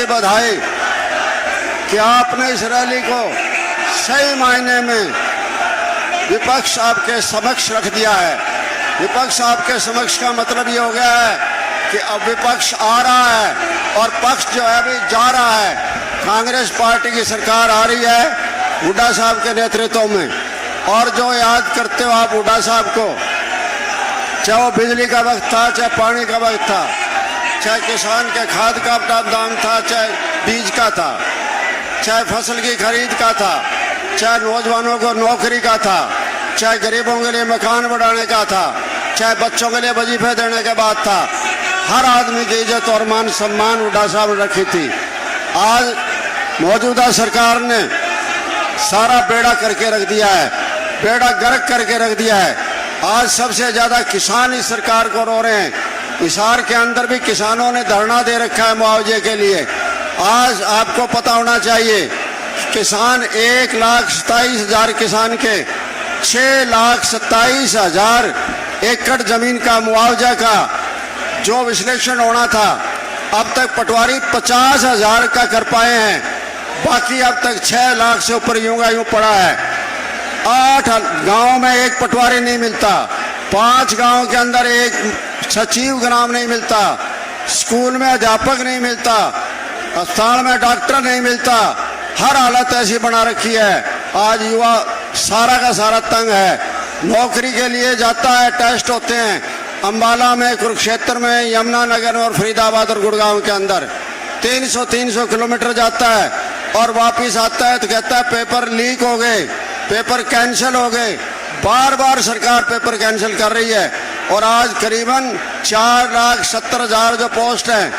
की बधाई कि आपने इस रैली को सही मायने में विपक्ष आपके समक्ष रख दिया है। विपक्ष आपके समक्ष का मतलब ये हो गया है कि अब विपक्ष आ रहा है और पक्ष जो है अभी जा रहा है। कांग्रेस पार्टी की सरकार आ रही है हुड्डा साहब के नेतृत्व में, और जो याद करते हो आप हुड्डा साहब को, चाहे वो बिजली का वक्त था, चाहे पानी का वक्त था, चाहे किसान के खाद का दाम था, चाहे बीज का था, चाहे फसल की खरीद का था, चाहे नौजवानों को नौकरी का था, चाहे गरीबों के लिए मकान बढ़ाने का था, चाहे बच्चों के लिए वजीफे देने के बाद था। हर आदमी की इज्जत और मान सम्मान हुड्डा साहब ने रखी थी। आज मौजूदा सरकार ने सारा बेड़ा करके रख दिया है, बेड़ा गर्क करके रख दिया है। आज सबसे ज्यादा किसान इस सरकार को रो रहे हैं। हिसार के अंदर भी किसानों ने धरना दे रखा है मुआवजे के लिए। आज आपको पता होना चाहिए किसान 1,27,000 किसान के 6,27,000 एकड़ जमीन का मुआवजा का जो विश्लेषण होना था, अब तक पटवारी 50,000 का कर पाए हैं। बाकी अब तक 6 लाख से ऊपर यूं का यूं पड़ा है। 8 गांव में एक पटवारी नहीं मिलता, 5 गांव के अंदर एक सचिव ग्राम नहीं मिलता, स्कूल में अध्यापक नहीं मिलता, अस्पताल में डॉक्टर नहीं मिलता। हर हालत ऐसी बना रखी है। आज युवा सारा का सारा तंग है। नौकरी के लिए जाता है, टेस्ट होते हैं अंबाला में, कुरुक्षेत्र में, यमुनानगर में और फरीदाबाद और गुड़गांव के अंदर 300 किलोमीटर जाता है और वापिस आता है तो कहता है पेपर लीक हो गए, पेपर कैंसिल हो गए। बार बार सरकार पेपर कैंसिल कर रही है। और आज करीबन 4,70,000 जो पोस्ट है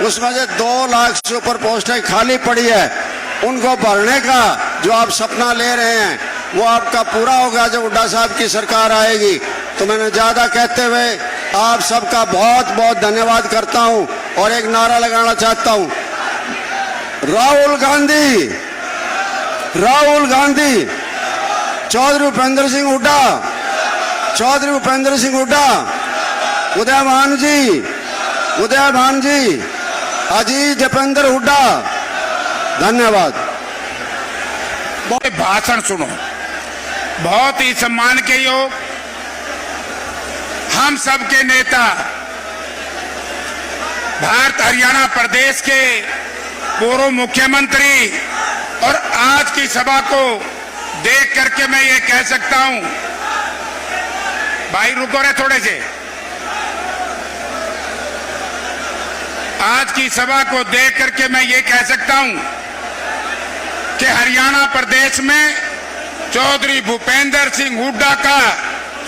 उसमें से 2 लाख से ऊपर पोस्टें खाली पड़ी है। उनको भरने का जो आप सपना ले रहे हैं वो आपका पूरा होगा जब हुड्डा साहब की सरकार आएगी। तो मैंने ज्यादा कहते हुए आप सबका बहुत बहुत धन्यवाद करता हूं और एक नारा लगाना चाहता हूं, राहुल गांधी, राहुल गांधी, चौधरी भूपेंद्र सिंह हुड्डा, चौधरी भूपेंद्र सिंह हुड्डा, उदयभान जी, उदयभान जी, अजीत दीपेंद्र हुड्डा। धन्यवाद। भाषण सुनो, बहुत ही सम्मान के योग हम सबके नेता, भारत हरियाणा प्रदेश के पूर्व मुख्यमंत्री, और आज की सभा को देख करके मैं ये कह सकता हूं, भाई रुको रे थोड़े से, आज की सभा को देख करके मैं ये कह सकता हूं कि हरियाणा प्रदेश में चौधरी भूपेंद्र सिंह हुड्डा का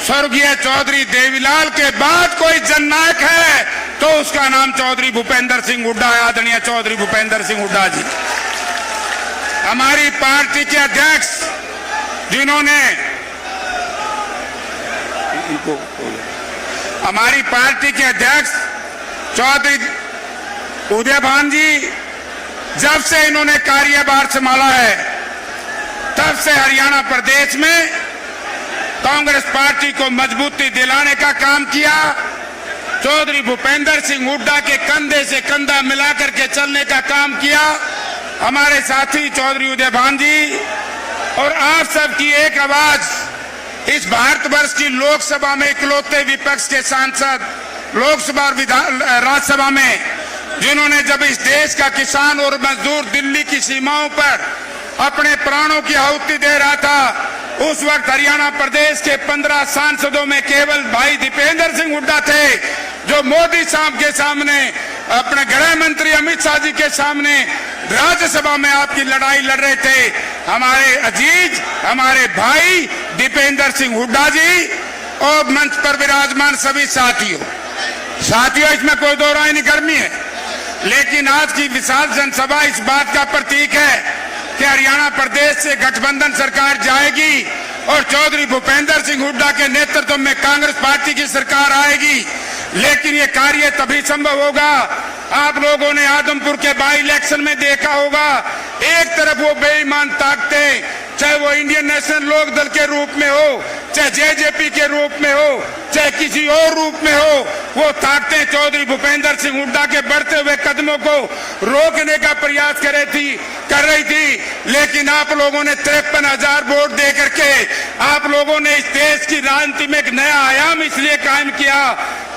स्वर्गीय चौधरी देवीलाल के बाद कोई जननायक है तो उसका नाम चौधरी भूपेंद्र सिंह हुड्डा है। आदरणीय चौधरी भूपेंद्र सिंह हुड्डा जी हमारी पार्टी के अध्यक्ष, जिन्होंने हमारी पार्टी के अध्यक्ष चौधरी उदयभान जी, जब से इन्होंने कार्यभार संभाला है तब से हरियाणा प्रदेश में कांग्रेस पार्टी को मजबूती दिलाने का काम किया। चौधरी भूपेंद्र सिंह हुड्डा के कंधे से कंधा मिलाकर के चलने का काम किया हमारे साथी चौधरी उदयभान जी। और आप सबकी एक आवाज इस भारतवर्ष की लोकसभा में इकलौते विपक्ष के सांसद, लोकसभा और राज्यसभा में, जिन्होंने जब इस देश का किसान और मजदूर दिल्ली की सीमाओं पर अपने प्राणों की आहुति दे रहा था, उस वक्त हरियाणा प्रदेश के 15 सांसदों में केवल भाई दीपेंद्र सिंह हुड्डा थे, जो मोदी साहब के सामने, अपने गृह मंत्री अमित शाह जी के सामने राज्यसभा में आपकी लड़ाई लड़ रहे थे। हमारे अजीज, हमारे भाई दीपेंद्र सिंह हुड्डा जी और मंच पर विराजमान सभी साथियों, इसमें कोई दो राय नहीं करनी है। लेकिन आज की विशाल जनसभा इस बात का प्रतीक है कि हरियाणा प्रदेश से गठबंधन सरकार जाएगी और चौधरी भूपेंद्र सिंह हुड्डा के नेतृत्व में कांग्रेस पार्टी की सरकार आएगी। लेकिन ये कार्य तभी संभव होगा, आप लोगों ने आदमपुर के बाई इलेक्शन में देखा होगा, एक तरफ वो बेईमान ताकतें, चाहे वो इंडियन नेशनल लोक दल के रूप में हो, चाहे जेजेपी के रूप में हो, चाहे किसी और रूप में हो, वो ताकतें चौधरी भूपेंद्र सिंह हुड्डा के बढ़ते हुए कदमों को रोकने का प्रयास कर रही थी। लेकिन आप लोगों ने 53,000 वोट दे करके आप लोगों ने इस देश की राजनीति में एक नया आयाम इसलिए कायम किया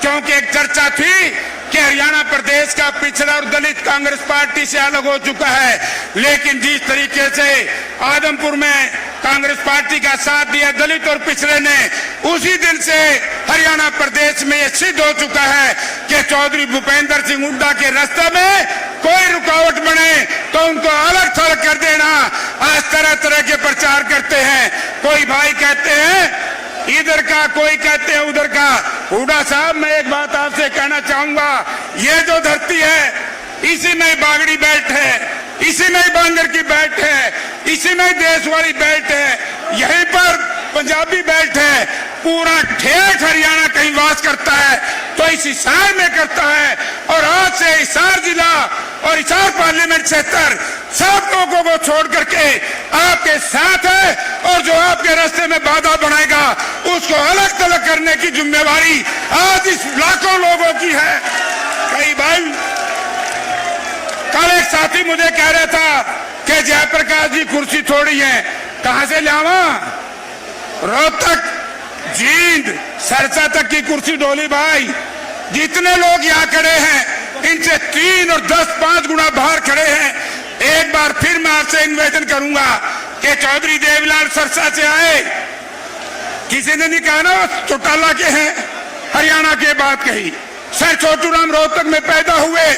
क्योंकि एक चर्चा थी कि हरियाणा प्रदेश का पिछड़ा और दलित कांग्रेस पार्टी से अलग हो चुका है। लेकिन जिस तरीके से आदमपुर में कांग्रेस पार्टी का साथ दिया दलित और पिछड़े ने, उसी दिन से हरियाणा प्रदेश में यह सिद्ध हो चुका है कि चौधरी भूपेंद्र सिंह हुड्डा के रास्ते में कोई रुकावट बने तो उनको अलग थलग कर देना। आज तरह तरह के प्रचार करते हैं, कोई भाई कहते हैं इधर का, कोई कहते हैं उधर का। हुड्डा साहब, मैं एक बात आपसे कहना चाहूंगा, ये जो धरती है इसी में बागड़ी बेल्ट है, इसी में बांगर की बेल्ट है, इसी में देश वाली बेल्ट है, यहीं पर पंजाबी बेल्ट है। पूरा ठेठ हरियाणा कहीं वास करता है तो इस हिसार में करता है। और आज से हिसार जिला और हिसार पार्लियामेंट क्षेत्र सब लोगों को छोड़ करके आपके साथ है, और जो आपके रास्ते में बाधा बनाएगा उसको अलग थलग करने की जिम्मेवारी आज इस लाखों लोगों की है। कई भाई, कल एक साथी मुझे कह रहा था कि जयप्रकाश जी कुर्सी थोड़ी है, कहां से लावा? रोहतक, जींद, सरसा तक की कुर्सी डोली भाई। जितने लोग यहाँ खड़े हैं इनसे 3 और 10, 5 गुना बाहर खड़े हैं। एक बार फिर मैं आपसे निवेदन करूंगा कि चौधरी देवीलाल सरसा से आए, किसी ने नहीं कहा ना चौटाला के हैं, हरियाणा के बात कही। सर छोटूराम रोहतक में पैदा हुए,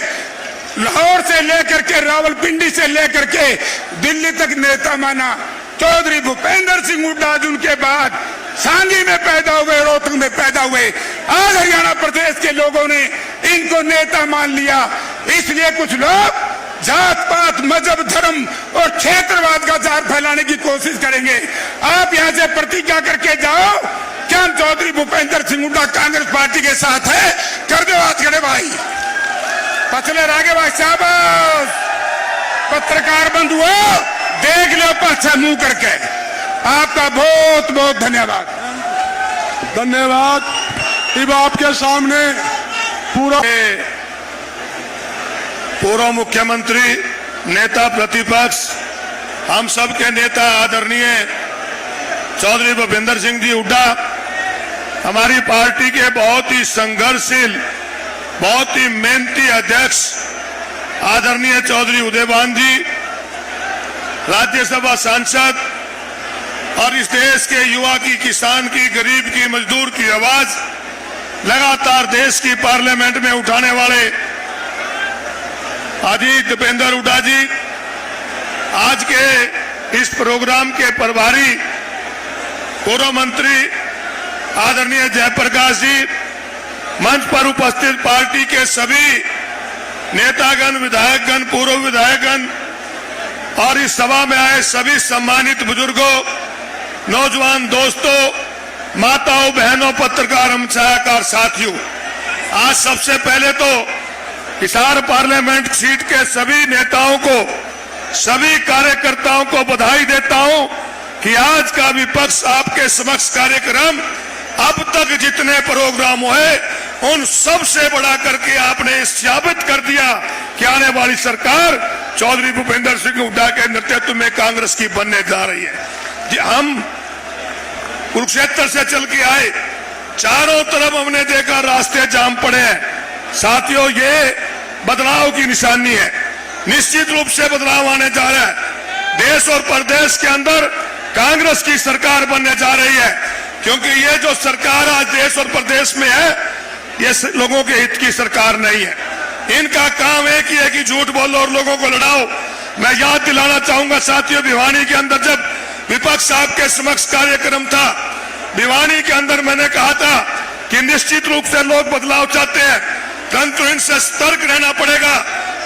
लाहौर से लेकर के रावलपिंडी से लेकर के दिल्ली तक नेता माना। चौधरी भूपेंद्र सिंह हुड्डा उनके बाद सांगी में पैदा हुए, रोहतक में पैदा हुए। आज हरियाणा प्रदेश के लोगों ने इनको नेता मान लिया। इसलिए कुछ लोग जात पात, मजहब, धर्म और क्षेत्रवाद का जार फैलाने की कोशिश करेंगे। आप यहां से प्रतिज्ञा करके जाओ कि हम चौधरी भूपेंद्र सिंह हुड्डा कांग्रेस पार्टी के साथ है। कर दो हाथ खड़े भाई, पछले रागे भाई साहब। पत्रकार बंधुओं, देख लो पाछा मुंह करके। आपका बहुत बहुत धन्यवाद। धन्यवाद। अब आपके सामने पूर्व मुख्यमंत्री, नेता प्रतिपक्ष, हम सब के नेता आदरणीय चौधरी भूपेंद्र सिंह जी हुड्डा, हमारी पार्टी के बहुत ही संघर्षशील, बहुत ही मेहनती अध्यक्ष आदरणीय चौधरी उदयभान जी, राज्यसभा सांसद और इस देश के युवा की, किसान की, गरीब की, मजदूर की आवाज लगातार देश की पार्लियामेंट में उठाने वाले अजीत दीपेंद्र हुड्डा जी, आज के इस प्रोग्राम के प्रभारी पूर्व मंत्री आदरणीय जयप्रकाश जी, मंच पर उपस्थित पार्टी के सभी नेतागण, विधायकगण, पूर्व विधायकगण और इस सभा में आए सभी सम्मानित बुजुर्गों, नौजवान दोस्तों, माताओं, बहनों, पत्रकार एवं छायाकार साथियों, आज सबसे पहले तो हिसार पार्लियामेंट सीट के सभी नेताओं को, सभी कार्यकर्ताओं को बधाई देता हूं कि आज का विपक्ष आपके समक्ष कार्यक्रम अब तक जितने प्रोग्राम हुए उन सब से बढ़ा करके आपने साबित कर दिया कि आने वाली सरकार चौधरी भूपेंद्र सिंह हुड्डा के नेतृत्व में कांग्रेस की बनने जा रही है। जी, हम कुरुक्षेत्र से चल के आए, चारों तरफ हमने देखा रास्ते जाम पड़े हैं। साथियों, ये बदलाव की निशानी है, निश्चित रूप से बदलाव आने जा रहा है। देश और प्रदेश के अंदर कांग्रेस की सरकार बनने जा रही है, क्योंकि ये जो सरकार आज देश और प्रदेश में है, ये लोगों के हित की सरकार नहीं है। इनका काम एक ही है कि झूठ बोलो और लोगों को लड़ाओ। मैं याद दिलाना चाहूंगा साथियों, भिवानी के अंदर जब विपक्ष आपके समक्ष कार्यक्रम था, भिवानी के अंदर मैंने कहा था कि निश्चित रूप से लोग बदलाव चाहते हैं, परंतु इनसे सतर्क रहना पड़ेगा।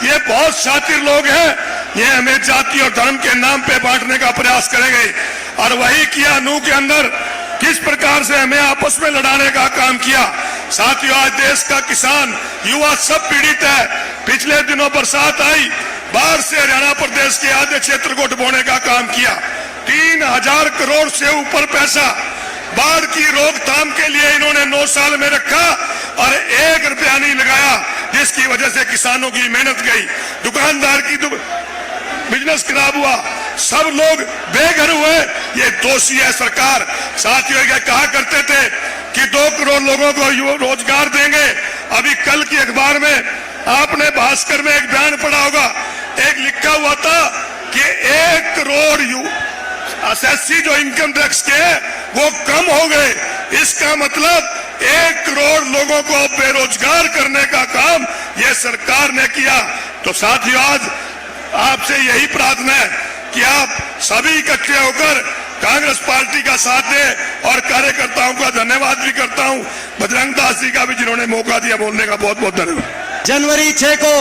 ये बहुत शातिर लोग हैं, ये हमें जाति और धर्म के नाम पे बांटने का प्रयास करेंगे, और वही किया नूह के अंदर, किस प्रकार से हमें आपस में लड़ाने का काम किया। साथियों, आज देश का किसान, युवा सब पीड़ित है। पिछले दिनों बरसात आई, बाढ़ से हरियाणा प्रदेश के आधे क्षेत्र को डुबोने का काम किया। 3000 करोड़ से ऊपर पैसा बाढ़ की रोकथाम के लिए इन्होंने 9 साल में रखा और 1 रुपया नहीं लगाया, जिसकी वजह से किसानों की मेहनत गई, दुकानदार की बिजनेस खराब हुआ, सब लोग बेघर हुए। ये दोषी है सरकार। साथियों ये कहा करते थे कि 2 करोड़ लोगों को रोजगार देंगे। अभी कल की अखबार में आपने भास्कर में एक बयान पढ़ा होगा, एक लिखा हुआ था कि 1 करोड़ एसएससी जो इनकम टैक्स के वो कम हो गए। इसका मतलब 1 करोड़ लोगों को बेरोजगार करने का काम ये सरकार ने किया। तो साथियों आज आपसे यही प्रार्थना है कि आप सभी इकट्ठे होकर कांग्रेस पार्टी का साथ दें और कार्यकर्ताओं का धन्यवाद भी करता हूं, बजरंग दास जी का भी जिन्होंने मौका दिया बोलने का बहुत बहुत धन्यवाद। जनवरी 6 को